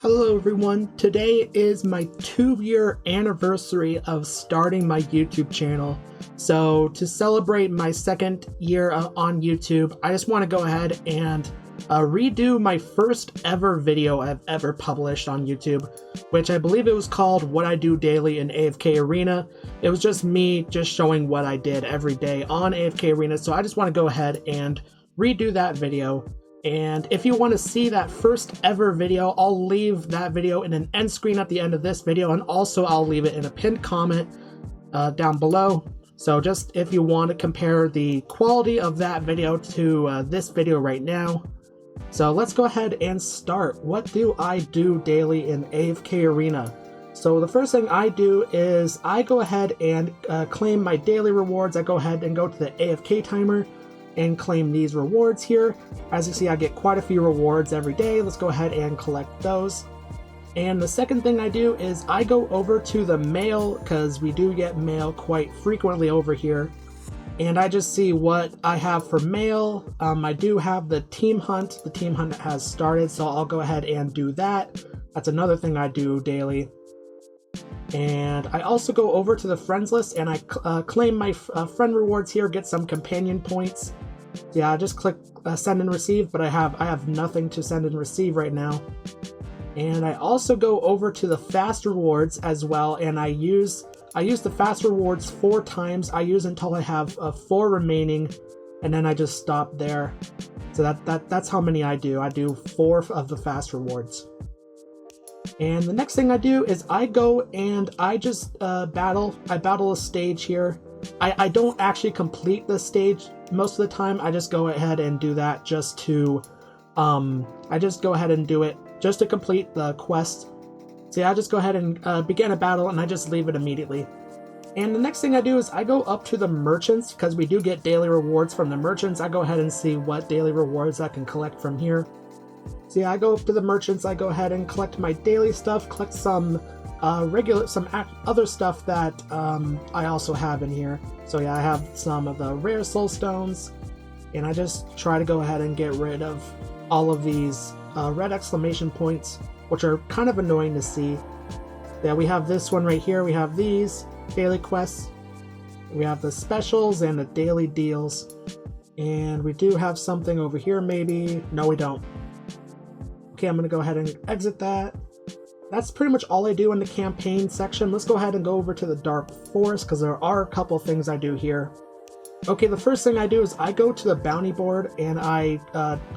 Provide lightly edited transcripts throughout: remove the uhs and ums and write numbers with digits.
Hello everyone, today is my 2-year anniversary of starting my YouTube channel. So to celebrate my second year on YouTube, I just want to go ahead and redo my first ever video I've ever published on YouTube, which I believe it was called What I Do Daily in AFK Arena. It was just me showing what I did every day on AFK Arena, so I just want to go ahead and redo that video. And if you want to see that first ever video, I'll leave that video in an end screen at the end of this video, and also I'll leave it in a pinned comment down below. So just if you want to compare the quality of that video to this video right now. So let's go ahead and start. What do I do daily in AFK Arena? So the first thing I do is I go ahead and claim my daily rewards. I go ahead and go to the AFK timer and claim these rewards here. As you see, I get quite a few rewards every day. Let's go ahead and collect those. And the second thing I do is I go over to the mail, because we do get mail quite frequently over here, and I just see what I have for mail. I do have the team hunt. The team hunt has started, so I'll go ahead and do that. That's another thing I do daily. And I also go over to the friends list and I claim my friend rewards here, get some companion points. Yeah, I just click send and receive, but I have nothing to send and receive right now. And I also go over to the fast rewards as well, and I use the fast rewards 4 times. I use until I have 4 remaining, and then I just stop there. So that's how many I do. I do 4 of the fast rewards. And the next thing I do is I go and I just battle a stage here. I don't actually complete the stage most of the time. I just go ahead and do that just to I just go ahead and do it just to complete the quest. So yeah, I just go ahead and begin a battle, and I just leave it immediately. And the next thing I do is I go up to the merchants, because we do get daily rewards from the merchants. I go ahead and see what daily rewards I can collect from here. So yeah, I go up to the merchants, I go ahead and collect my daily stuff, collect some other stuff that I also have in here. So yeah, I have some of the rare soul stones, and I just try to go ahead and get rid of all of these red exclamation points, which are kind of annoying to see. Yeah, we have this one right here, we have these daily quests, we have the specials and the daily deals, and we do have something over here maybe. No, we don't. Okay, I'm going to go ahead and exit that. That's pretty much all I do in the campaign section. Let's go ahead and go over to the Dark Forest, because there are a couple things I do here. Okay, the first thing I do is I go to the bounty board, and I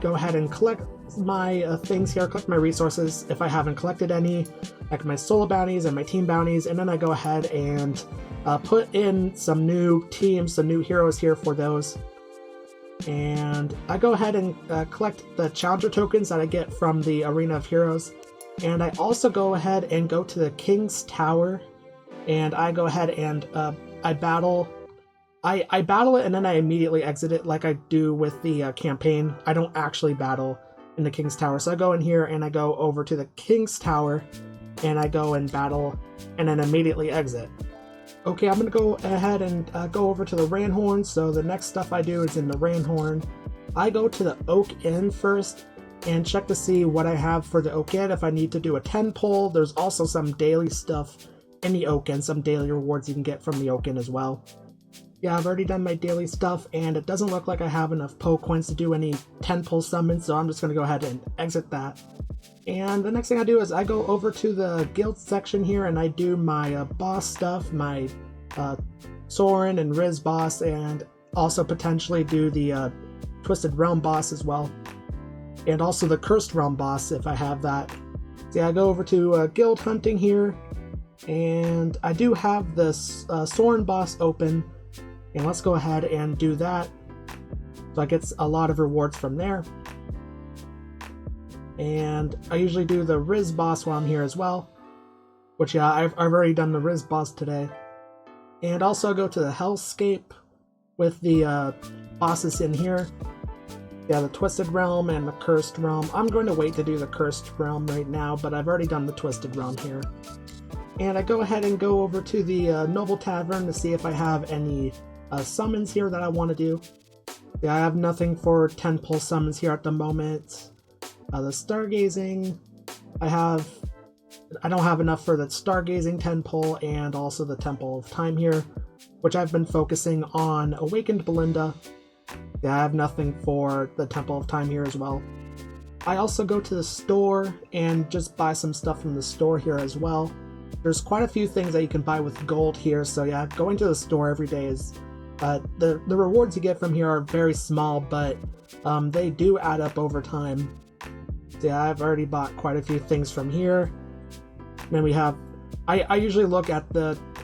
go ahead and collect my things here, collect my resources if I haven't collected any, like my solo bounties and my team bounties, and then I go ahead and put in some new teams, some new heroes here for those. And I go ahead and collect the challenger tokens that I get from the Arena of Heroes. And I also go ahead and go to the King's Tower, and I go ahead and I battle it, and then I immediately exit it like I do with the campaign. I don't actually battle in the King's Tower. So I go in here and I go over to the King's Tower, and I go and battle, and then immediately exit. Okay, I'm going to go ahead and go over to the Ranhorn. So the next stuff I do is in the Ranhorn. I go to the Oak Inn first and check to see what I have for the Oak Inn. If I need to do a 10 pull, there's also some daily stuff in the Oak Inn, some daily rewards you can get from the Oak Inn as well. Yeah, I've already done my daily stuff, and it doesn't look like I have enough Poe coins to do any 10 pull summons, so I'm just going to go ahead and exit that. And the next thing I do is I go over to the guild section here, and I do my boss stuff, my Soren and Riz boss, and also potentially do the Twisted Realm boss as well. And also the Cursed Realm boss if I have that. So yeah, I go over to guild hunting here, and I do have this Soren boss open, and let's go ahead and do that. So I get a lot of rewards from there. And I usually do the Riz boss while I'm here as well, which yeah, I've already done the Riz boss today. And also go to the Hellscape with the bosses in here. Yeah, the Twisted Realm and the Cursed Realm. I'm going to wait to do the Cursed Realm right now, but I've already done the Twisted Realm here. And I go ahead and go over to the Noble Tavern to see if I have any summons here that I want to do. Yeah, I have nothing for 10 pull summons here at the moment. The Stargazing, I don't have enough for the Stargazing Temple and also the Temple of Time here, which I've been focusing on Awakened Belinda. Yeah, I have nothing for the Temple of Time here as well. I also go to the store and just buy some stuff from the store here as well. There's quite a few things that you can buy with gold here, so yeah, going to the store every day is... the rewards you get from here are very small, but they do add up over time. So yeah, I've already bought quite a few things from here. Then we have... I usually look at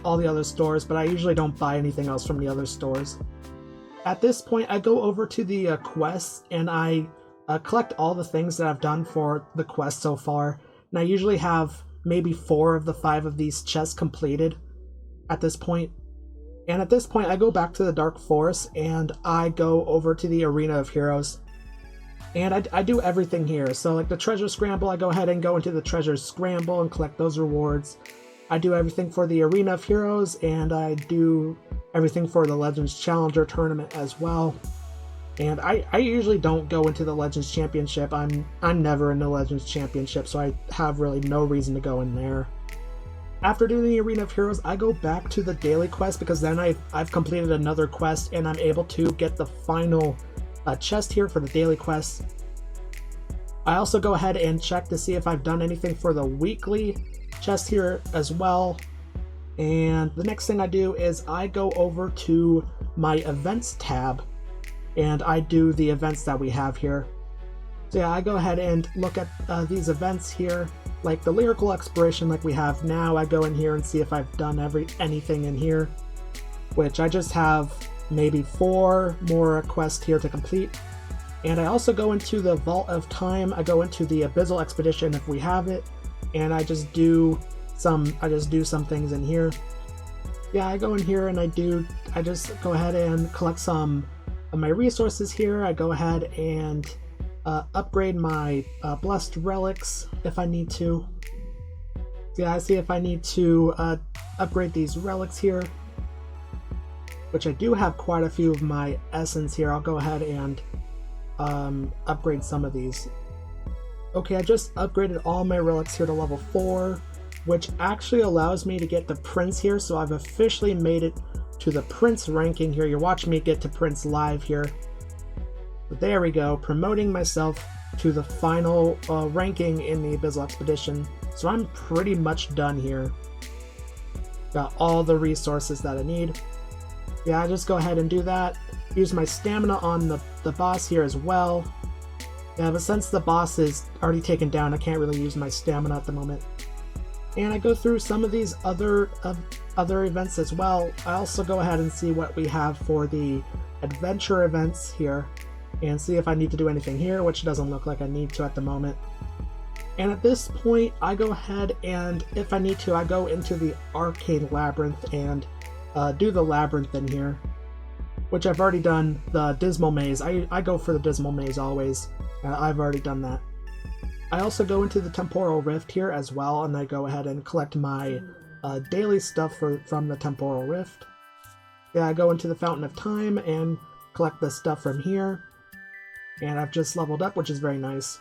all the other stores, but I usually don't buy anything else from the other stores. At this point, I go over to the quests, and I collect all the things that I've done for the quest so far. And I usually have maybe 4 of the 5 of these chests completed at this point. And at this point, I go back to the Dark Forest, and I go over to the Arena of Heroes. And I do everything here. So like the Treasure Scramble, I go ahead and go into the Treasure Scramble and collect those rewards. I do everything for the Arena of Heroes, and I do everything for the Legends Challenger tournament as well. And I usually don't go into the Legends Championship. I'm never in the Legends Championship, so I have really no reason to go in there. After doing the Arena of Heroes, I go back to the daily quest, because then I've completed another quest and I'm able to get the final chest here for the daily quest. I also go ahead and check to see if I've done anything for the weekly chest here as well. And the next thing I do is I go over to my events tab, and I do the events that we have here. So yeah, I go ahead and look at these events here, like the Lyrical Exploration like we have now. I go in here and see if I've done anything in here, which I just have maybe 4 more quests here to complete. And I also go into the Vault of Time. I go into the Abyssal Expedition if we have it, and I just do some things in here. Yeah, I go in here and I just go ahead and collect some of my resources here. I go ahead and upgrade my blessed relics if I need to. Yeah, I see if I need to upgrade these relics here, which I do have quite a few of my essence here. I'll go ahead and upgrade some of these. Okay, I just upgraded all my relics here to level 4, which actually allows me to get the Prince here, so I've officially made it to the Prince ranking here. You're watching me get to Prince live here. But there we go, promoting myself to the final ranking in the Abyssal Expedition. So I'm pretty much done here. Got all the resources that I need. Yeah, I just go ahead and do that. Use my stamina on the boss here as well. Yeah, but since the boss is already taken down, I can't really use my stamina at the moment. And I go through some of these other events as well. I also go ahead and see what we have for the adventure events here, and see if I need to do anything here, which doesn't look like I need to at the moment. And at this point, I go ahead and, if I need to, I go into the Arcane Labyrinth and do the Labyrinth in here, which I've already done the Dismal Maze. I go for the Dismal Maze always. I've already done that. I also go into the Temporal Rift here as well, and I go ahead and collect my daily stuff from the Temporal Rift. Yeah, I go into the Fountain of Time and collect the stuff from here. And I've just leveled up, which is very nice.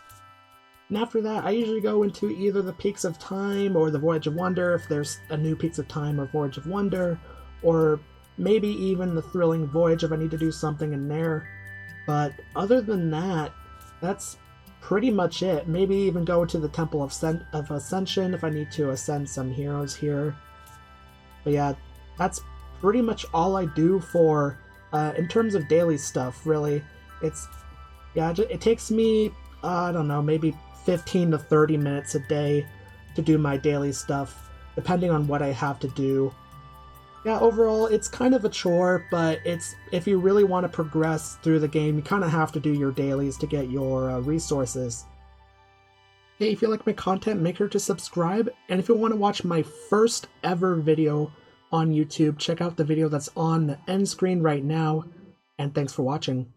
And after that, I usually go into either the Peaks of Time or the Voyage of Wonder, if there's a new Peaks of Time or Voyage of Wonder, or maybe even the Thrilling Voyage if I need to do something in there. But other than that, that's pretty much it. Maybe even go to the Temple of Ascension if I need to ascend some heroes here. But yeah, that's pretty much all I do for, in terms of daily stuff, really. It takes me, I don't know, maybe 15 to 30 minutes a day to do my daily stuff, depending on what I have to do. Yeah, overall, it's kind of a chore, but if you really want to progress through the game, you kind of have to do your dailies to get your resources. Hey, if you like my content, make sure to subscribe, and if you want to watch my first ever video on YouTube, check out the video that's on the end screen right now, and thanks for watching.